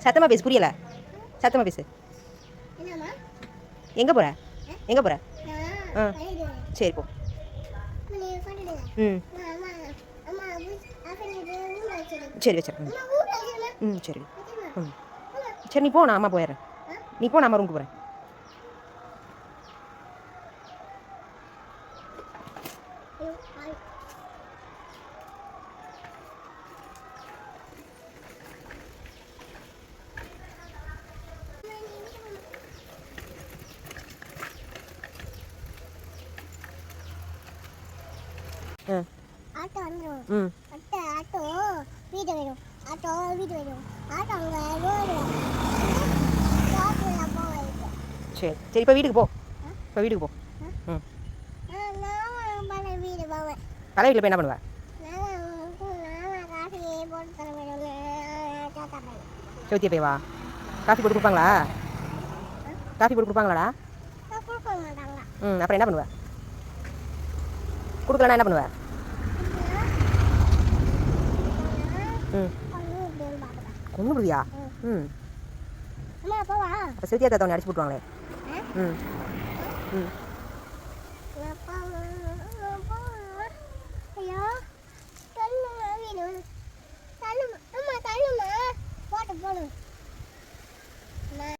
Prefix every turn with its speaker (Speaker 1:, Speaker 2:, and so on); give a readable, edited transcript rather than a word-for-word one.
Speaker 1: சத்தமாக பேசு, புரியலை. சத்தமாக பேசு. எங்கே போகிற? எங்கே போகிற? ஆ சரி போ. ம் சரி வச்சிருக்கேன். ம் சரி. ம் சரி நீ போ, நான் அம்மா போயிடுறேன். நீ போ, நான் அம்மா ரூமுக்கு போகிறேன்.
Speaker 2: ஆட்டோ வந்துடும்.
Speaker 1: ம்
Speaker 2: ஆட்டோ வீடு வரும். ஆட்டோ வீடு வரும். ஆட்டோ அங்கே ரோடில் போவாது.
Speaker 1: சரி சரி, இப்போ வீட்டுக்கு போ. இப்போ வீட்டுக்கு போ. ம்
Speaker 2: நான் பழைய வீடு போவேன்.
Speaker 1: பழைய வீட்டில் போய் என்ன பண்ணுவேன்?
Speaker 2: நான் காசு போட்டு தர வேணும்.
Speaker 1: சோத்திய போய் வா. காஃபி போட்டு கொடுப்பாங்களா? காஃபி போட்டு கொடுப்பாங்களாடா?
Speaker 2: கொடுக்க மாட்டாங்க.
Speaker 1: ம் அப்புறம் என்ன பண்ணுவேன்? கொடுக்கலன்னா என்ன பண்ணுவேன்? ம் கொண்டு விடுவியா? ம்
Speaker 2: அம்மா போவா.
Speaker 1: அப்போ சிறுத்தியா தாத்தா உன்னை அடிச்சு போட்டுருவாங்களே. ம் ம்